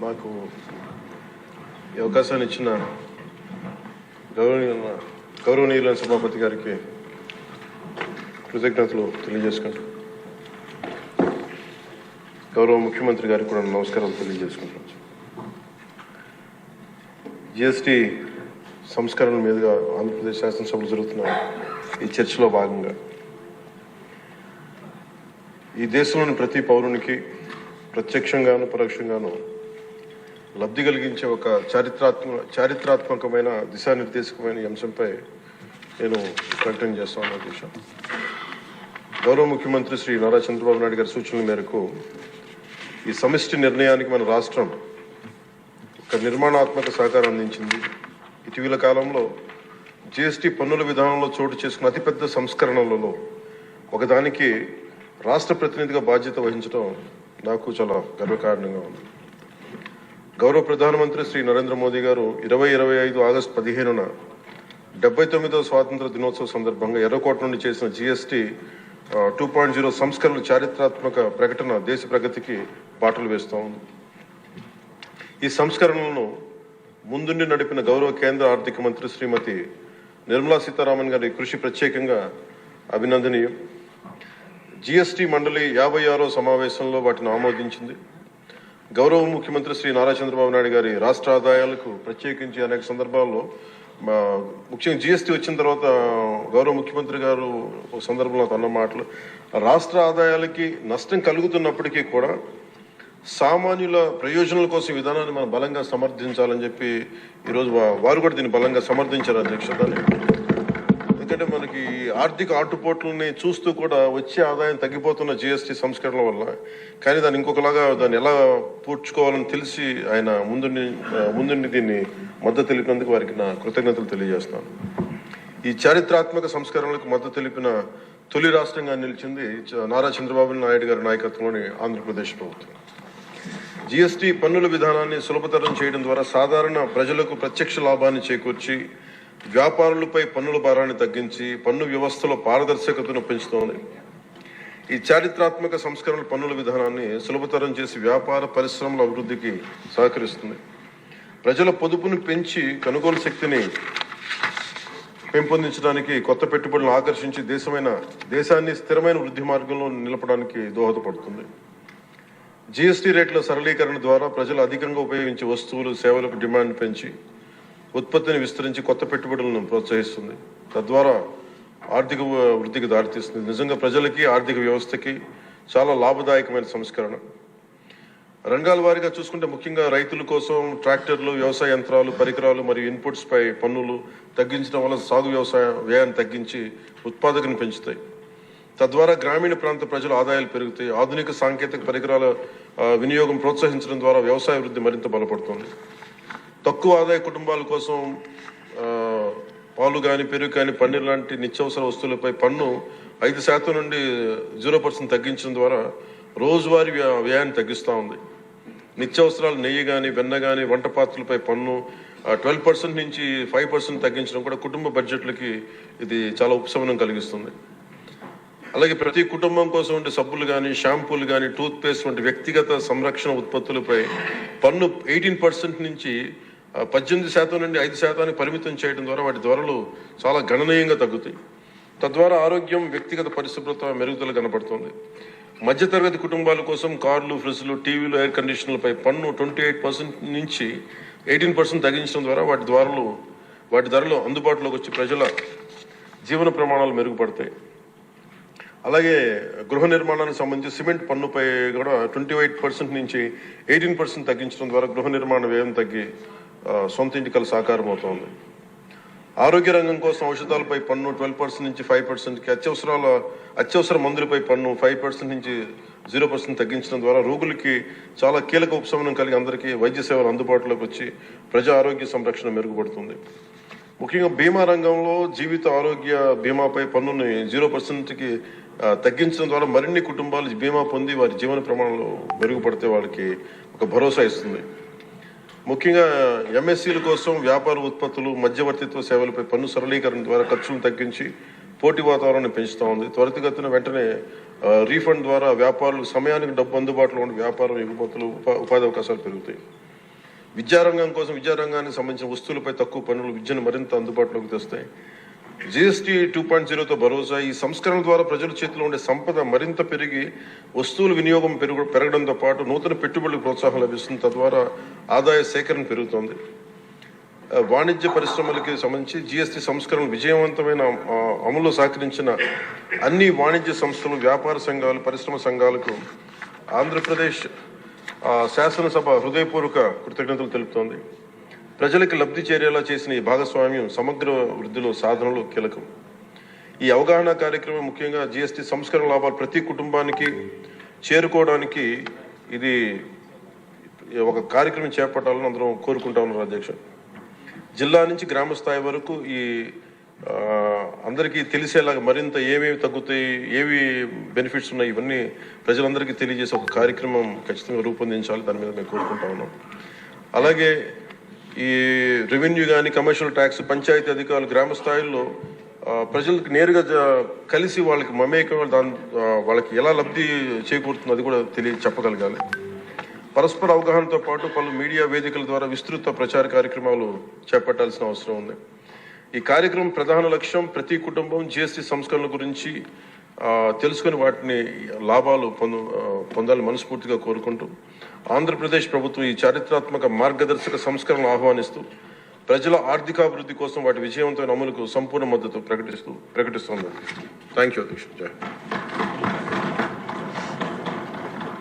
మాకు ఈ అవకాశాన్ని ఇచ్చిన గౌరవనీయులైన సభాపతి గారికి కృతజ్ఞతలు తెలియజేసుకుంటాం. గౌరవ ముఖ్యమంత్రి గారికి కూడా నమస్కారాలు తెలియజేసుకుంటాం. జిఎస్టీ సంస్కరణ మీదుగా ఆంధ్రప్రదేశ్ శాసనసభలో జరుగుతున్న ఈ చర్చలో భాగంగా ఈ దేశంలోని ప్రతి పౌరునికి ప్రత్యక్షంగాను పరోక్షంగాను లబ్ధి కలిగించే ఒక చారిత్రాత్మకమైన దిశానిర్దేశకమైన అంశంపై నేను ప్రకటన చేస్తాను. అధ్యక్ష, గౌరవ ముఖ్యమంత్రి శ్రీ నారా చంద్రబాబు నాయుడు గారి సూచనల మేరకు ఈ సమిష్టి నిర్ణయానికి మన రాష్ట్రం ఒక నిర్మాణాత్మక సహకారం అందించింది. ఇటీవల కాలంలో జిఎస్టీ పన్నుల విధానంలో చోటు చేసుకున్న అతిపెద్ద సంస్కరణలలో ఒకదానికి రాష్ట్ర ప్రతినిధిగా బాధ్యత వహించడం నాకు చాలా గర్వకారణంగా ఉంది. గౌరవ ప్రధానమంత్రి శ్రీ నరేంద్ర మోదీ గారు 2025 ఆగస్టు 15న 79వ స్వాతంత్ర దినోత్సవ సందర్భంగా ఎర్రకోట నుండి చేసిన జిఎస్టీ 2.0 సంస్కరణల చారిత్రాత్మక ప్రకటన దేశ ప్రగతికి బాటలు వేస్తూ ఉంది. ఈ సంస్కరణలను ముందుండి నడిపిన గౌరవ కేంద్ర ఆర్థిక మంత్రి శ్రీమతి నిర్మలా సీతారామన్ గారి కృషి ప్రత్యేకంగా అభినందనీయం. జిఎస్టీ మండలి 56వ సమావేశంలో వాటిని ఆమోదించింది. గౌరవ ముఖ్యమంత్రి శ్రీ నారా చంద్రబాబు నాయుడు గారి రాష్ట్ర ఆదాయాలకు ప్రత్యేకించి అనేక సందర్భాల్లో ముఖ్యంగా జిఎస్టీ వచ్చిన తర్వాత గౌరవ ముఖ్యమంత్రి గారు ఒక సందర్భంలో అన్న మాటలు, రాష్ట్ర ఆదాయాలకి నష్టం కలుగుతున్నప్పటికీ కూడా సామాన్యుల ప్రయోజనాల కోసం విధానాన్ని మనం బలంగా సమర్థించాలని చెప్పి ఈరోజు వారు కూడా దీన్ని బలంగా సమర్థించారు అధ్యక్ష. ఎందుకంటే మనకి ఆర్థిక ఆటుపోట్లని చూస్తూ కూడా వచ్చే ఆదాయం తగ్గిపోతున్న జిఎస్టీ సంస్కరణల వల్ల, కానీ దాన్ని ఇంకొకలాగా దాన్ని ఎలా పూడ్చుకోవాలని తెలిసి ఆయన ముందుండి దీన్ని మద్దతు తెలిపినందుకు వారికి నా కృతజ్ఞతలు తెలియజేస్తాను. ఈ చారిత్రాత్మక సంస్కరణలకు మద్దతు తెలిపిన తొలి రాష్ట్రంగా నిలిచింది నారా చంద్రబాబు నాయుడు గారి నాయకత్వంలోని ఆంధ్రప్రదేశ్ ప్రభుత్వం. జిఎస్టీ పన్నుల విధానాన్ని సులభతరం చేయడం ద్వారా సాధారణ ప్రజలకు ప్రత్యక్ష లాభాన్ని చేకూర్చి వ్యాపారులపై పన్నుల భారాన్ని తగ్గించి పన్ను వ్యవస్థలో పారదర్శకతను పెంచుతోంది. ఈ చారిత్రాత్మక సంస్కరణ పన్నుల విధానాన్ని సులభతరం చేసి వ్యాపార పరిశ్రమల అభివృద్ధికి సహకరిస్తుంది. ప్రజల పొదుపును పెంచి కొనుగోలు శక్తిని పెంపొందించడానికి, కొత్త పెట్టుబడులను ఆకర్షించి దేశాన్ని స్థిరమైన వృద్ధి మార్గంలో నిలపడానికి దోహదపడుతుంది. జిఎస్టీ రేట్ల సరళీకరణ ద్వారా ప్రజలు అధికంగా ఉపయోగించే వస్తువులు సేవలకు డిమాండ్ పెంచి ఉత్పత్తిని విస్తరించి కొత్త పెట్టుబడులను ప్రోత్సహిస్తుంది. తద్వారా ఆర్థిక వృద్ధికి దారితీస్తుంది. నిజంగా ప్రజలకి ఆర్థిక వ్యవస్థకి చాలా లాభదాయకమైన సంస్కరణ. రంగాల వారీగా చూసుకుంటే ముఖ్యంగా రైతుల కోసం ట్రాక్టర్లు, వ్యవసాయ యంత్రాలు, పరికరాలు మరియు ఇన్పుట్స్ పై పన్నులు తగ్గించడం వల్ల సాగు వ్యవసాయ వ్యయాన్ని తగ్గించి ఉత్పాదకను పెంచుతాయి. తద్వారా గ్రామీణ ప్రాంత ప్రజల ఆదాయాలు పెరుగుతాయి. ఆధునిక సాంకేతిక పరికరాల వినియోగం ప్రోత్సహించడం ద్వారా వ్యవసాయ వృద్ధి మరింత బలపడుతుంది. తక్కువ ఆదాయ కుటుంబాల కోసం పాలు కానీ, పెరుగు కానీ, పన్నీర్ లాంటి నిత్యావసర వస్తువులపై పన్ను 5% నుండి 0% తగ్గించడం ద్వారా రోజువారీ వ్యయాన్ని తగ్గిస్తూ ఉంది. నిత్యావసరాలు నెయ్యి కానీ, వెన్న కానీ, వంట పాత్రలపై పన్ను 12% నుంచి 5% తగ్గించడం కూడా కుటుంబ బడ్జెట్లకి ఇది చాలా ఉపశమనం కలిగిస్తుంది. అలాగే ప్రతి కుటుంబం కోసం ఉండే సబ్బులు కానీ, షాంపూలు కానీ, టూత్ పేస్ట్ వంటి వ్యక్తిగత సంరక్షణ ఉత్పత్తులపై పన్ను 18% నుంచి 18% నుండి 5% పరిమితం చేయడం ద్వారా వాటి ధరలు చాలా గణనీయంగా తగ్గుతాయి. తద్వారా ఆరోగ్యం, వ్యక్తిగత పరిశుభ్రత మెరుగుదల కనబడుతుంది. మధ్యతరగతి కుటుంబాల కోసం కార్లు, ఫ్రిడ్జ్లు, టీవీలు, ఎయిర్ కండిషనర్లపై పన్ను 28% నుంచి 18% తగ్గించడం ద్వారా వాటి ధరలు అందుబాటులోకి వచ్చి ప్రజల జీవన ప్రమాణాలు మెరుగుపడతాయి. అలాగే గృహ నిర్మాణానికి సంబంధించి సిమెంట్ పన్నుపై కూడా 28% నుంచి 18% తగ్గించడం ద్వారా గృహ నిర్మాణ వ్యయం తగ్గి సొంత ఇంటికల సాకారం అవుతుంది. ఆరోగ్య రంగం కోసం ఔషధాలపై పన్ను 12% నుంచి 5%కి, అత్యవసర మందులపై పన్ను 5% నుంచి 0% తగ్గించడం ద్వారా రోగులకి చాలా కీలక ఉపశమనం కలిగి అందరికీ వైద్య సేవలు అందుబాటులోకి వచ్చి ప్రజా ఆరోగ్య సంరక్షణ మెరుగుపడుతుంది. ముఖ్యంగా బీమా రంగంలో జీవిత ఆరోగ్య బీమాపై పన్నుని 0%కి తగ్గించడం ద్వారా మరిన్ని కుటుంబాలు బీమా పొంది వారి జీవన ప్రమాణాలు మెరుగుపడితే వాళ్ళకి ఒక భరోసా ఇస్తుంది. ముఖ్యంగా ఎంఎస్సీల కోసం వ్యాపార ఉత్పత్తులు, మధ్యవర్తిత్వ సేవలపై పన్ను సరళీకరణ ద్వారా ఖర్చులను తగ్గించి పోటీ వాతావరణాన్ని పెంచుతూ ఉంది. త్వరితగతిన వెంటనే రీఫండ్ ద్వారా వ్యాపారులకు సమయానికి డబ్బు అందుబాటులో ఉండే వ్యాపారం ఎగుమతులు ఉపాధి అవకాశాలు పెరుగుతాయి. విద్యారంగం కోసం విద్యారంగానికి సంబంధించిన వస్తువులపై తక్కువ పన్నులు విద్యను మరింత అందుబాటులోకి తెస్తాయి. GST 2.0తో భరోసా. ఈ సంస్కరణ ద్వారా ప్రజల చేతిలో ఉండే సంపద మరింత పెరిగి వస్తువుల వినియోగం పెరగడంతో పాటు నూతన పెట్టుబడులకు ప్రోత్సాహం లభిస్తుంది. తద్వారా ఆదాయ సేకరణ పెరుగుతోంది. వాణిజ్య పరిశ్రమలకి సంబంధించి GST సంస్కరణ విజయవంతమైన అమలు సహకరించిన అన్ని వాణిజ్య సంస్థలు, వ్యాపార సంఘాలు, పరిశ్రమ సంఘాలకు ఆంధ్రప్రదేశ్ శాసనసభ హృదయపూర్వక కృతజ్ఞతలు తెలుపుతోంది. ప్రజలకు లబ్ధి చేరేలా చేసిన ఈ భాగస్వామ్యం సమగ్ర వృద్ధిలో సాధనలో కీలకం. ఈ అవగాహన కార్యక్రమం ముఖ్యంగా GST సంస్కరణ లాభాలు ప్రతి కుటుంబానికి చేరుకోవడానికి ఇది ఒక కార్యక్రమం చేపట్టాలని అందరం కోరుకుంటా ఉన్నారు అధ్యక్ష. జిల్లా నుంచి గ్రామ స్థాయి వరకు ఈ అందరికీ తెలిసేలాగా మరింత ఏమేమి తగ్గుతాయి, ఏవి బెనిఫిట్స్ ఉన్నాయి, ఇవన్నీ ప్రజలందరికీ తెలియజేసే ఒక కార్యక్రమం ఖచ్చితంగా రూపొందించాలి. దాని మీద మేము కోరుకుంటా ఉన్నాం. అలాగే ఈ రెవెన్యూ కానీ, కమర్షియల్ ట్యాక్స్, పంచాయతీ అధికారులు గ్రామ స్థాయిలో ప్రజలకు నేరుగా కలిసి వాళ్ళకి మమేకం వాళ్ళకి ఎలా లబ్ధి చేకూరుతుందో అది కూడా చెప్పగలగాలి. పరస్పర అవగాహనతో పాటు పలు మీడియా వేదికల ద్వారా విస్తృత ప్రచార కార్యక్రమాలు చేపట్టాల్సిన అవసరం ఉంది. ఈ కార్యక్రమం ప్రధాన లక్ష్యం ప్రతి కుటుంబం GST సంస్కరణల గురించి తెలుసుకుని వాటిని లాభాలు పొందాలని మనస్ఫూర్తిగా కోరుకుంటూ ఆంధ్రప్రదేశ్ ప్రభుత్వం ఈ చారిత్రాత్మక మార్గదర్శక సంస్కరణలు ఆహ్వానిస్తూ ప్రజల ఆర్థికాభివృద్ధి కోసం వాటి విజయవంతమైన అమలుకు సంపూర్ణ మద్దతు ప్రకటిస్తోంది. థ్యాంక్ యూ అధ్యక్ష.